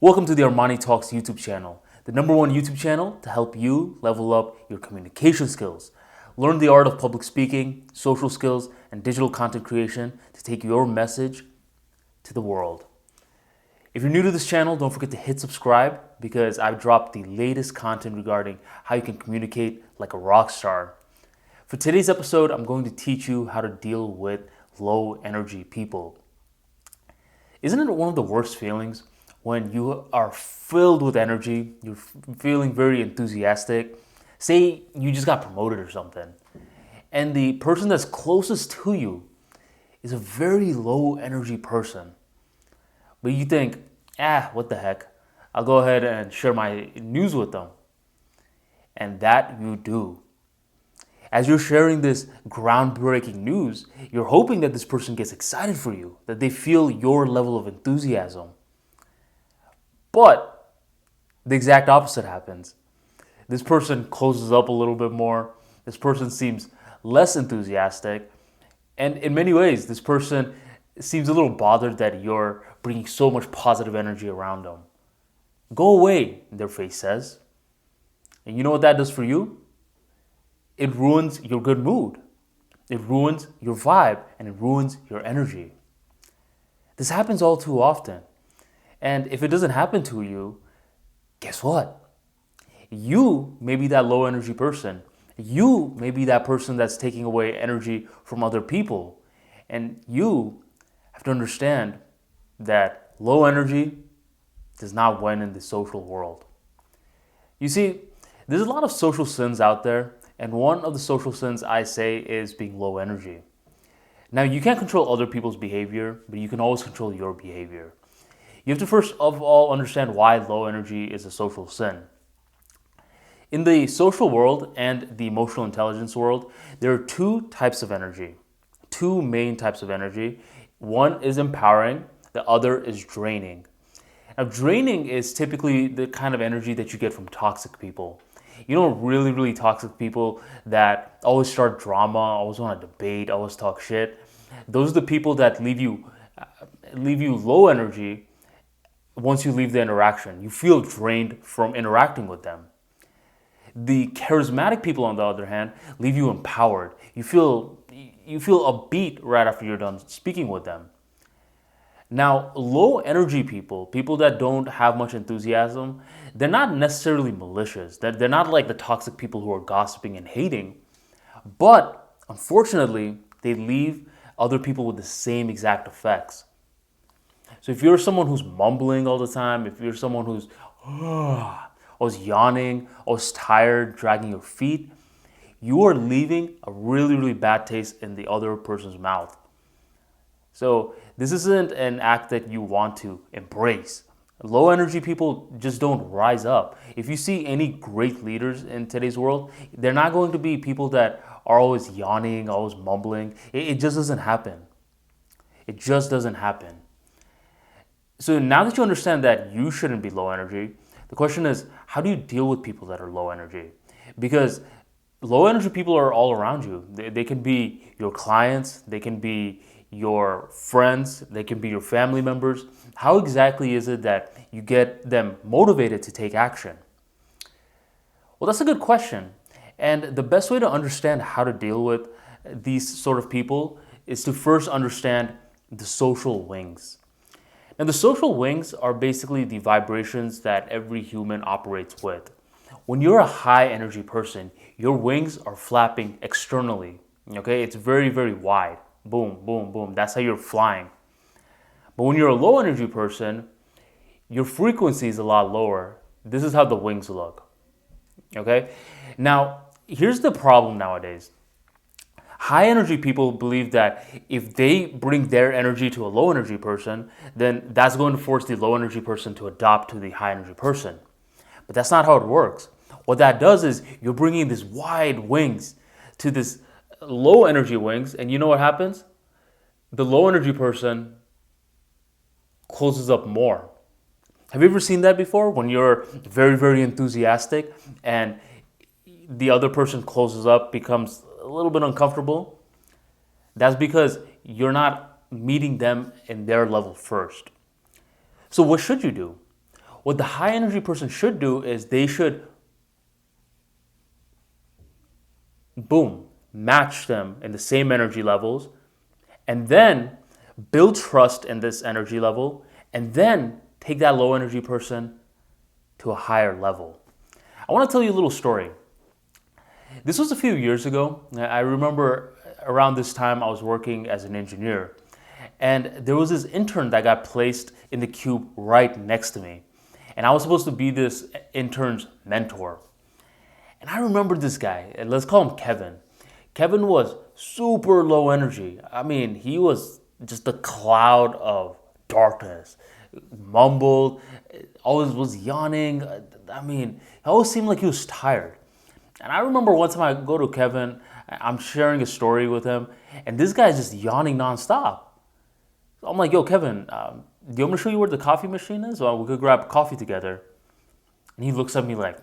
Welcome to the ArmaniTalks YouTube channel, the #1 YouTube channel to help you level up your communication skills. Learn the art of public speaking, social skills, and digital content creation to take your message to the world. If you're new to this channel, don't forget to hit subscribe because I've dropped the latest content regarding how you can communicate like a rock star. For today's episode, I'm going to teach you how to deal with low energy people. Isn't it one of the worst feelings when you are filled with energy, you're feeling very enthusiastic? Say you just got promoted or something, and the person that's closest to you is a very low energy person. But you think, what the heck? I'll go ahead and share my news with them. And that you do. As you're sharing this groundbreaking news, you're hoping that this person gets excited for you, that they feel your level of enthusiasm. But the exact opposite happens. This person closes up a little bit more. This person seems less enthusiastic. And in many ways, this person seems a little bothered that you're bringing so much positive energy around them. Go away, their face says. And you know what that does for you? It ruins your good mood. It ruins your vibe and it ruins your energy. This happens all too often. And if it doesn't happen to you, guess what? You may be that low energy person. You may be that person that's taking away energy from other people. And you have to understand that low energy does not win in the social world. You see, there's a lot of social sins out there. And one of the social sins I say is being low energy. Now, you can't control other people's behavior, but you can always control your behavior. You have to first of all understand why low energy is a social sin. In the social world and the emotional intelligence world, there are two types of energy, two main types of energy. One is empowering, the other is draining. Now, draining is typically the kind of energy that you get from toxic people. You know, really toxic people that always start drama, always want to debate, always talk shit. Those are the people that leave you low energy once you leave the interaction. You feel drained from interacting with them. The charismatic people, on the other hand, leave you empowered. You feel upbeat right after you're done speaking with them. Now, low energy people, people that don't have much enthusiasm, they're not necessarily malicious. They're not like the toxic people who are gossiping and hating. But unfortunately, they leave other people with the same exact effects. So if you're someone who's mumbling all the time, if you're someone who's always yawning, always tired, dragging your feet, you are leaving a really bad taste in the other person's mouth. So this isn't an act that you want to embrace. Low energy people just don't rise up. If you see any great leaders in today's world, they're not going to be people that are always yawning, always mumbling. It just doesn't happen. It just doesn't happen. So now that you understand that you shouldn't be low energy, the question is, how do you deal with people that are low energy? Because low energy people are all around you. They can be your clients, they can be your friends, they can be your family members. How exactly is it that you get them motivated to take action? Well, that's a good question. And the best way to understand how to deal with these sort of people is to first understand the social wings. And the social wings are basically the vibrations that every human operates with. When you're a high energy person, your wings are flapping externally. Okay, it's very wide. Boom, boom, boom. That's how you're flying. But when you're a low energy person, your frequency is a lot lower. This is how the wings look. Okay? Now, here's the problem nowadays. High energy people believe that if they bring their energy to a low energy person, then that's going to force the low energy person to adapt to the high energy person. But that's not how it works. What that does is you're bringing these wide wings to this low energy wings, and you know what happens? The low energy person closes up more. Have you ever seen that before? When you're very enthusiastic and the other person closes up, becomes a little bit uncomfortable? That's because you're not meeting them in their level first. So what should you do? What the high energy person should do is they should, boom, match them in the same energy levels, and then build trust in this energy level, and then take that low energy person to a higher level. I want to tell you a little story. This was a few years ago. I remember around this time I was working as an engineer, and there was this intern that got placed in the cube right next to me. And I was supposed to be this intern's mentor. And I remember this guy, and let's call him Kevin. Kevin was super low energy. I mean, he was just a cloud of darkness. Mumbled, always was yawning. I mean, it always seemed like he was tired. And I remember one time I go to Kevin, I'm sharing a story with him, and this guy's just yawning nonstop. So I'm like, yo, Kevin, do you want me to show you where the coffee machine is? Or we could grab coffee together. And he looks at me like,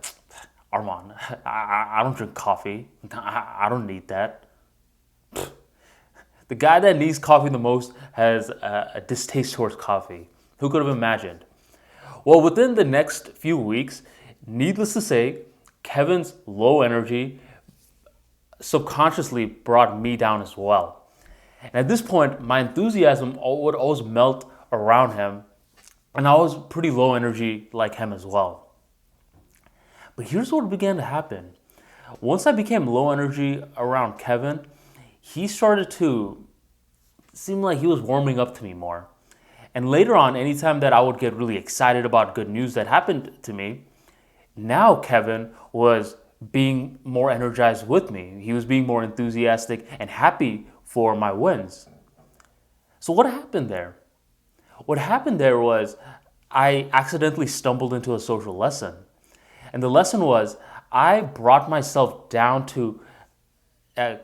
Arman, I don't drink coffee. I don't need that. The guy that needs coffee the most has a distaste towards coffee. Who could have imagined? Well, within the next few weeks, needless to say, Kevin's low energy subconsciously brought me down as well. And at this point, my enthusiasm would always melt around him, and I was pretty low energy like him as well. But here's what began to happen. Once I became low energy around Kevin, he started to seem like he was warming up to me more. And later on, anytime that I would get really excited about good news that happened to me, now Kevin was being more energized with me. He was being more enthusiastic and happy for my wins. So what happened there? What happened there was I accidentally stumbled into a social lesson. And the lesson was I brought myself down to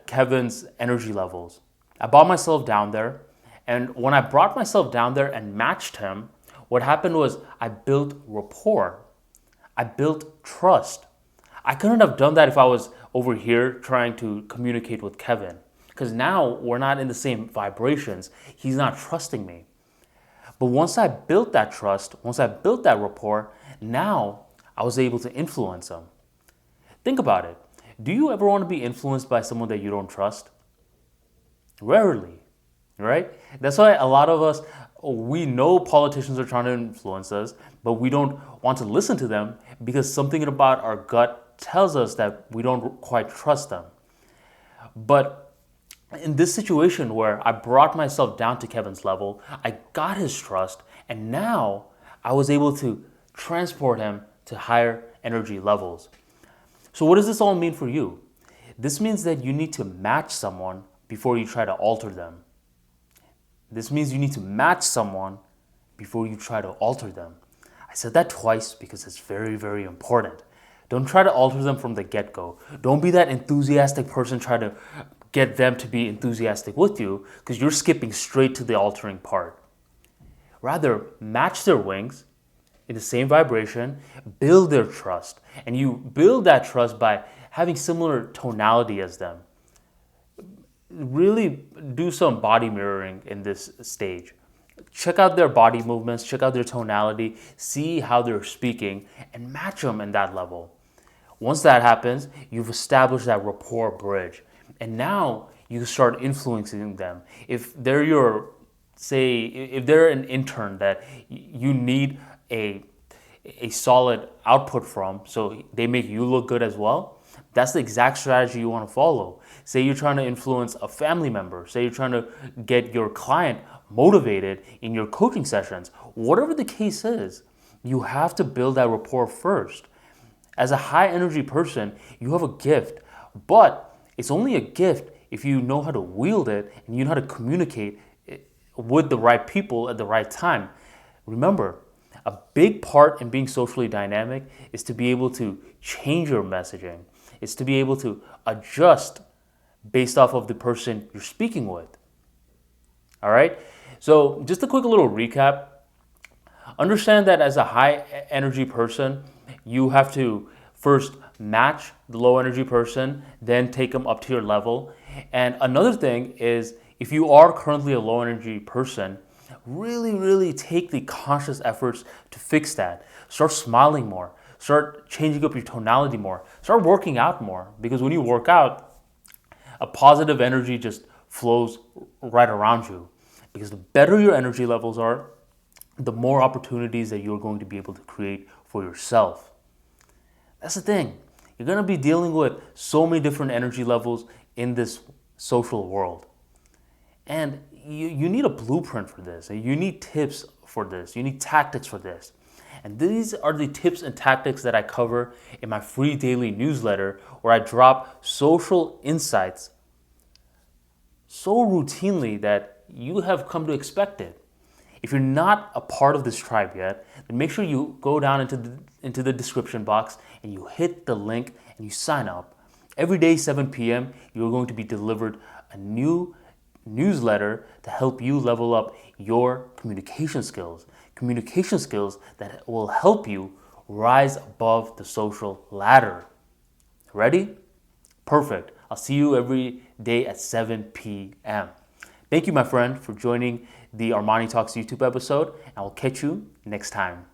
Kevin's energy levels. I brought myself down there. And when I brought myself down there and matched him, what happened was I built rapport. I built trust. I couldn't have done that if I was over here trying to communicate with Kevin, because now we're not in the same vibrations. He's not trusting me. But once I built that trust, once I built that rapport, now I was able to influence him. Think about it. Do you ever want to be influenced by someone that you don't trust? Rarely, right? That's why a lot of us, we know politicians are trying to influence us, but we don't want to listen to them because something about our gut tells us that we don't quite trust them. But in this situation where I brought myself down to Kevin's level, I got his trust, and now I was able to transport him to higher energy levels. So what does this all mean for you? This means that you need to match someone before you try to alter them. This means you need to match someone before you try to alter them. I said that twice because it's very, very important. Don't try to alter them from the get-go. Don't be that enthusiastic person trying to get them to be enthusiastic with you, because you're skipping straight to the altering part. Rather, match their wings in the same vibration, build their trust. And you build that trust by having similar tonality as them. Really do some body mirroring in this stage. Check out their body movements, check out their tonality, see how they're speaking, and match them in that level. Once that happens, you've established that rapport bridge. And now you start influencing them. If they're if they're an intern that you need a solid output from, so they make you look good as well, that's the exact strategy you want to follow. Say you're trying to influence a family member. Say you're trying to get your client motivated in your coaching sessions. Whatever the case is, you have to build that rapport first. As a high energy person, you have a gift, but it's only a gift if you know how to wield it and you know how to communicate with the right people at the right time. Remember, a big part in being socially dynamic is to be able to change your messaging. It's to be able to adjust based off of the person you're speaking with. All right? So just a quick little recap. Understand that as a high energy person, you have to first match the low energy person, then take them up to your level. And another thing is, if you are currently a low energy person, really take the conscious efforts to fix that. Start smiling more. Start changing up your tonality more. Start working out more. Because when you work out, a positive energy just flows right around you. Because the better your energy levels are, the more opportunities that you're going to be able to create for yourself. That's the thing. You're going to be dealing with so many different energy levels in this social world. And you need a blueprint for this. You need tips for this. You need tactics for this. And these are the tips and tactics that I cover in my free daily newsletter, where I drop social insights so routinely that you have come to expect it. If you're not a part of this tribe yet, then make sure you go down into the description box and you hit the link and you sign up. Every day, 7 p.m., you're going to be delivered a new newsletter to help you level up your communication skills. Communication skills that will help you rise above the social ladder. Ready? Perfect. I'll see you every day at 7 p.m. Thank you, my friend, for joining the Armani Talks YouTube episode. I will catch you next time.